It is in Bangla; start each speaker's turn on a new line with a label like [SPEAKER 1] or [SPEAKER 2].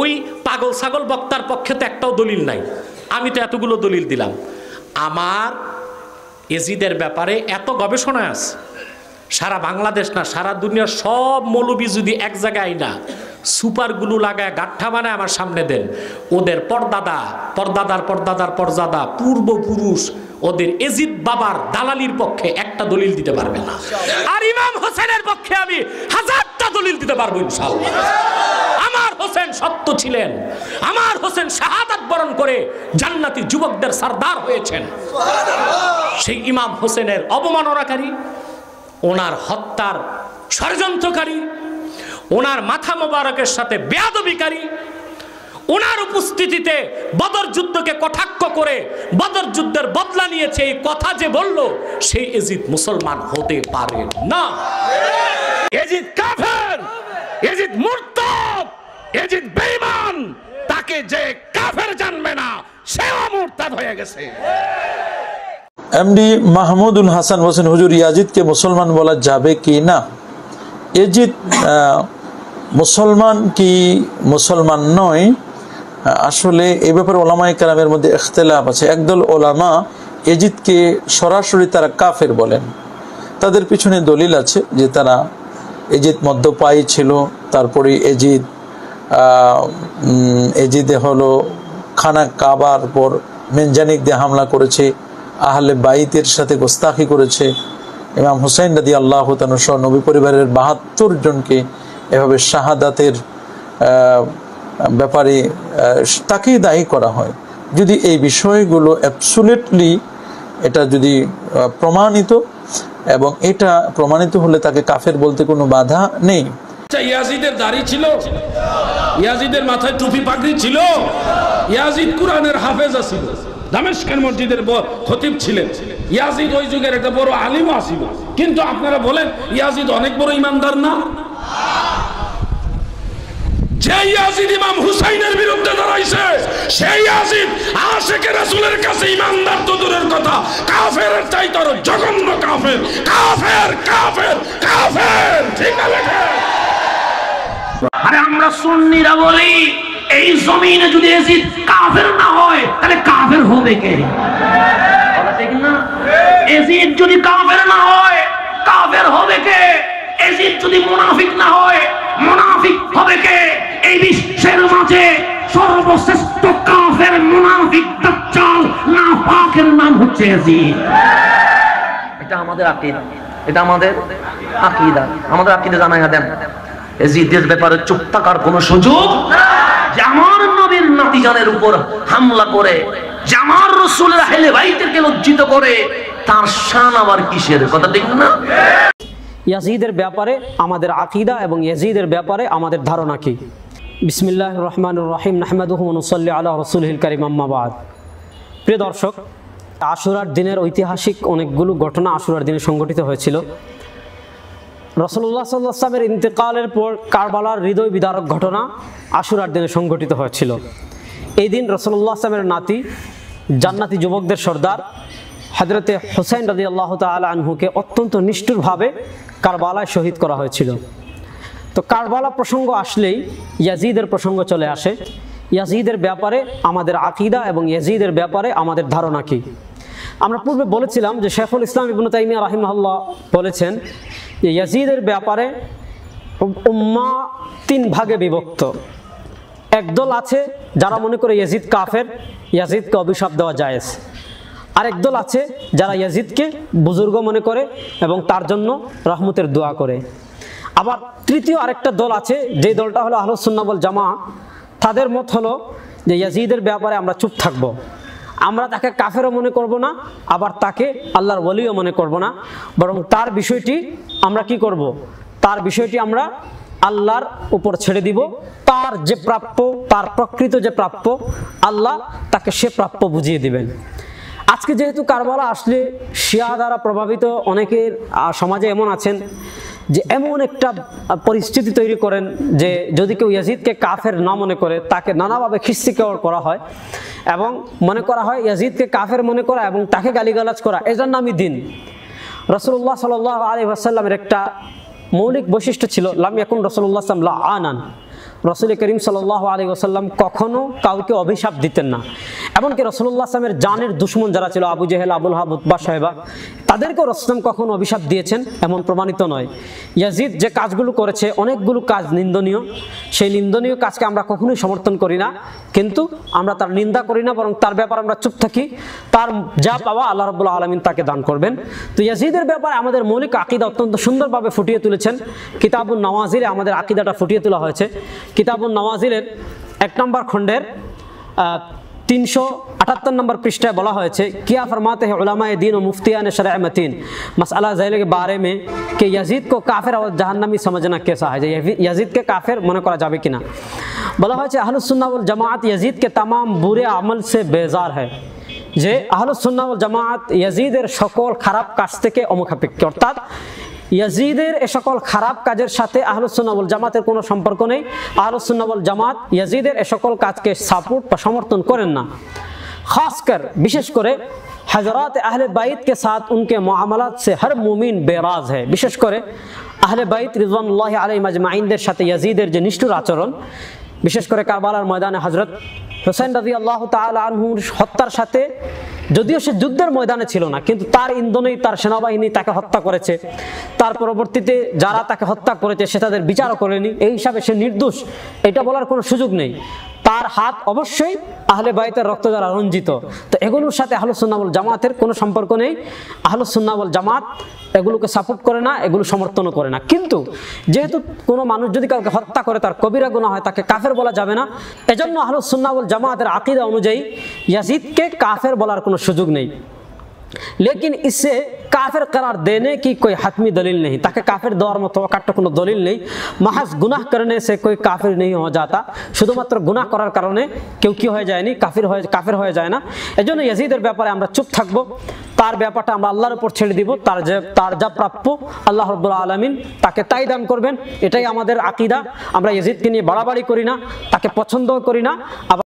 [SPEAKER 1] ওই পাগল ছাগল বক্তার পক্ষে তো একটাও দলিল নাই, আমি তো এতগুলো দলিল দিলাম। আমার এজিদের ব্যাপারে এত গবেষণা আছে, সারা বাংলাদেশ না সারা দুনিয়ার সব মৌলবি যদি এক জায়গায় না সুপারগুলো লাগায় গাঠা বানায় আমার সামনে দেন, ওদের পরদাদার পরদাদা পূর্বপুরুষ ওদের এজিদ বাবার দালালির পক্ষে একটা দলিল দিতে পারবে না। আর ইমাম হোসেনের পক্ষে আমি হাজারটা দলিল দিতে পারবো ইনশাআল্লাহ। আমার হোসেন সত্য ছিলেন, আমার হোসেন শাহাদাত বরণ করে জান্নাতি যুবকদের সরদার হয়েছেন। সেই ইমাম হোসেনের অবমাননাকারী, ওনার হত্যার ষড়যন্ত্রকারী, ওনার মাথা মোবারকের সাথে বেয়াদবিকারী, ওনার উপস্থিতিতে বদর যুদ্ধকে কটাক্ষ করে বদর যুদ্ধের বদলা নিয়েছে এই কথা যে বলল, সেই এজিদ মুসলমান হতে পারে না। এজিদ কাফের, এজিদ মুরতাদ, এজিদ বেঈমান। তাকে যে কাফের জানবে না সেও মুরতাদ হয়ে গেছে।
[SPEAKER 2] এমডি মাহমুদুল হাসান হোসেন হুজুর, ইয়াজিদকে মুসলমান বলা যাবে কি না? এজিদ মুসলমান কি মুসলমান নয়, আসলে এই ব্যাপারে ওলামায়ে কেরামের মধ্যে ইখতিলাফ আছে। একদল ওলামা এজিদকে সরাসরি তারা কাফের বলেন, তাদের পিছনে দলিল আছে যে তারা এজিদ মদ্যপায়ী ছিল, তারপরে এজিদে হলো খানা কাবার পর মেনজানিক দিয়ে হামলা করেছে, আহলে বাইতের সাথে গোস্তাখি করেছে, ইমাম হুসাইন রাদিয়াল্লাহু তাআলা সহ নবী পরিবারের ৭২ জনকে এভাবে শাহাদাতের ব্যাপারে তাকেই দায়ী করা হয়। যদি এই বিষয়গুলো অ্যাবসুলেটলি এটা যদি প্রমাণিত, এবং এটা প্রমাণিত হলে তাকে কাফের বলতে কোনো বাধা নেই।
[SPEAKER 3] ইয়াজিদের দাড়ি ছিল, ইয়াজিদের মাথায় টুপি পাগড়ি ছিল, ইয়াজিদ কুরআনের হাফেজ ছিল, দামেস্কের মসজিদের খতিব ছিলেন, ইয়াজিদ ওই যুগের একটা বড় আলিম ছিল। কিন্তু আপনারা বলেন ইয়াজিদ অনেক বড় ইমানদার না? যে ইয়াজিদ ইমাম হুসাইনের বিরুদ্ধে দাঁড়াইছে, সেই ইয়াজিদ আশিকে রাসূলের কাছে ইমানদার তো দূরের কথা, কাফেরের চাইতে আরো জঘন্য কাফের। কাফের কাফের কাফের, ঠিক না?
[SPEAKER 4] আরে আমরা সুন্নিরা বলি এই জমিনে যদি ইয়াজিদ কাফের না হয় তাহলে কাফের হবে কে? ঠিক না? ইয়াজিদ যদি কাফের না হয় কাফের হবে কে? ইয়াজিদ যদি মুনাফিক না হয় মুনাফিক হবে কে? এই বিশ্বের মাঝে সর্বশ্রেষ্ঠ কাফের, মুনাফিক, দাজ্জাল, নাফাকের নাম হচ্ছে ইয়াজিদ। এটা আমাদের আকীদা, এটা আমাদের আকীদা, আমাদের আকীদা জানাইয়া দেন। ইয়াজিদের ব্যাপারে চুপ থাকার কোনো সুযোগ যে আমার নবীর নাতিজানের উপর হামলা করে, যে আমার রাসূলের আহলে বাইতকে লজ্জিত করে, তার শান আবার কিসের? কথা ঠিক না?
[SPEAKER 5] ইয়াজিদের ব্যাপারে আমাদের আকীদা এবং ইয়াজিদের ব্যাপারে আমাদের ধারণা কি? বিসমিল্লাহির রহমানির রহিম, নাহমাদুহু ওয়া নুসাল্লি আলা রাসূলিল কারীম, আম্মা বাদ। প্রিয় দর্শক, আশুরার দিনের ঐতিহাসিক অনেকগুলো ঘটনা আশুরার দিনে সংঘটিত হয়েছিল। রাসূলুল্লাহ সাল্লাল্লাহু আলাইহি ওয়াসাল্লামের ইন্তেকালের পর কারবালার হৃদয় বিদারক ঘটনা আশুরার দিনে সংঘটিত হয়েছিল। এই দিন রাসূলুল্লাহ সাল্লাল্লাহু আলাইহি ওয়াসাল্লামের নাতি, জান্নাতি যুবকদের সর্দার হযরতে হুসাইন রাদিয়াল্লাহু তাআলা আনহুকে অত্যন্ত নিষ্ঠুরভাবে কারবালায় শহীদ করা হয়েছিল। তো কারবালা প্রসঙ্গ আসলেই ইয়াজিদের প্রসঙ্গ চলে আসে। ইয়াজিদের ব্যাপারে আমাদের আকীদা এবং ইয়াজিদের ব্যাপারে আমাদের ধারণা কি? আমরা পূর্বে বলেছিলাম যে শেখুল ইসলাম ইবনে তাইমিয়া রাহিমাহুল্লাহ বলেছেন যে ইয়াজিদের ব্যাপারে উম্মাহ ৩ ভাগে বিভক্ত। একদল আছে যারা মনে করে ইয়াজিদ কাফের, ইয়াজিদকে অভিশাপ দেওয়া জায়েজ। আরেক দল আছে যারা ইয়াজিদকে বুজুর্গ মনে করে এবং তার জন্য রহমতের দোয়া করে। আবার তৃতীয় আরেকটা দল আছে, যে দলটা হলো আহলুস সুন্নাহ ওয়াল জামাআহ। তাদের মত হলো যে ইয়াজিদের ব্যাপারে আমরা চুপ থাকব, আমরা তাকে কাফেরও মনে করব না, আবার তাকে আল্লাহর ওলিও মনে করব না, বরং তার বিষয়টি আমরা কি করব? তার বিষয়টি আমরা আল্লাহর উপর ছেড়ে দিব। তার যে প্রাপ্য, তার প্রকৃত যে প্রাপ্য, আল্লাহ তাকে সে প্রাপ্য বুঝিয়ে দিবেন। আজকে যেহেতু কারবালা আসলে শিয়া দ্বারা প্রভাবিত অনেকের সমাজে এমন আছেন যে এমন একটা পরিস্থিতি তৈরি করেন যে যদি কেউ ইয়াজিদকে কাফের না মনে করে, তাকে নানাভাবে খিস্তিকর করা হয় এবং মনে করা হয় ইয়াজিদকে কাফের মনে করা এবং তাকে গালিগালাজ করা, এটার নামই দিন। রাসূলুল্লাহ সাল্লাল্লাহু আলাইহি ওয়াসাল্লামের একটা মৌলিক বৈশিষ্ট্য ছিল, লাম ইয়াকুন রাসূলুল্লাহ সাল্লাল্লাহু আলাইহি ওয়াসাল্লাম লাআনান। রসুল করিম সাল্লাল্লাহু আলাইহি ওয়াসাল্লাম কখনো কাউকে অভিশাপ দিতেন না। এমনকি রাসূলুল্লাহ সাল্লামের জানের দুশমন যারা ছিল, আবু জেহেল, আবুল হাব, উতবা, সাহেবা, তাদেরকেও রাসূল কখনো অভিশাপ দিয়েছেন এমন প্রমাণিত নয়। ইয়াজিদ যে কাজগুলো করেছে অনেকগুলো কাজ নিন্দনীয়, সেই নিন্দনীয় কাজকে আমরা কখনোই সমর্থন করি না, কিন্তু আমরা তার নিন্দা করি না, বরং তার ব্যাপারে আমরা চুপ থাকি। তার যা পাওয়া আল্লাহ রাব্বুল আলামিন তাকে দান করবেন। তো ইয়াজিদের ব্যাপারে আমাদের মৌলিক আকীদা অত্যন্ত সুন্দরভাবে ফুটিয়ে তুলেছেন কিতাবুন নওয়াজিলে। আমাদের আকীদাটা ফুটিয়ে তোলা হয়েছে কিতাবুন নওয়াজিলের 1 নম্বর খণ্ডের 378 নম্বর पृष्ठाয় বলা হয়েছে, क्या फरमाते हैं उलमाए दीन और मुफ्तियान शरअ मतीन मसला ज़ैल के बारे में कि यजीद को काफिर और जहन्नमी समझना कैसा है, यजीद के काफिर মনে করা যাবে কিনা। বলা হয়েছে আহলুস সুন্নাহ ওয়াল জামাত यजीद के तमाम बुरे अमल से बेजार है, যে আহলুস সুন্নাহ ওয়াল জামাত ইয়াজিদের সকল খারাপ কাজ থেকে অমুখাপেক্ষী, অর্থাৎ ইয়াজিদের এ সকল খারাপ কাজের সাথে আহলুস সুন্নাহ ওয়াল জামাতের কোনো সম্পর্ক নেই। আহলুস সুন্নাহ ওয়াল জামাত ইয়াজিদের এ সকল কাজকে সাপোর্ট বা সমর্থন করেন না। খাসकर বিশেষ করে হযরত আহলে বাইত के साथ उनके मामलात से हर मुमिन बेराज है। বিশেষ করে আহলে বাইত রিজওয়ানুল্লাহি আলাইহিম আজমাইনদের সাথে ইয়াজিদের যে নিষ্ঠুর আচরণ, বিশেষ করে কারবালার ময়দানে হযরত হুসাইন রাদিয়াল্লাহু তাআলা আনহুর হত্যার সাথে, যদিও সে যুদ্ধের ময়দানে ছিল না, কিন্তু তার ইন্ধনেই তার সেনাবাহিনী তাকে হত্যা করেছে। তার পরবর্তীতে যারা তাকে হত্যা করেছে সে তাদের বিচারও করেনি, এই হিসাবে সে নির্দোষ, এটা বলার কোনো সুযোগ নেই। তার হাত অবশ্যই আহলে বাইতের রক্ত দ্বারা রঞ্জিত। তো এগুলোর সাথে আহলুস সুন্নাহ ওয়াল জামাতের কোনো সম্পর্ক নেই। আহলুস সুন্নাহ ওয়াল জামাত এগুলোকে সাপোর্ট করে না, এগুলো সমর্থনও করে না। কিন্তু যেহেতু কোনো মানুষ যদি কাউকে হত্যা করে তার কবিরা গুনাহ হয়, তাকে কাফের বলা যাবে না। এজন্য আহলুস সুন্নাহ ওয়াল জামাতের আকীদা অনুযায়ী ইয়াজিদকে কাফের বলার কোনো সুযোগ নেই। लेकिन इससे काफिर करार देने की कोई हतमी दलील नहीं, ताकि काफिर दौर में तवक्कुत কোনো দলিল নেই। महज गुनाह करने से कोई काफिर नहीं हो जाता, শুধুমাত্র গুনাহ করার কারণে কেউ কি হয়ে যায়নি, কাফির হয়ে যায় না। এজন্য ইয়াজিদের ব্যাপারে আমরা চুপ থাকব, তার ব্যাপারটা আমরা আল্লাহর উপর ছেড়ে দিব। তার যা প্রাপ্য আল্লাহ রাব্বুল আলামিন তাকে তাই দান করবেন, এটাই আমাদের আকীদা। আমরা ইয়াজিদকে নিয়ে বাড়াবাড়ি করি না, তাকে পছন্দও করি না।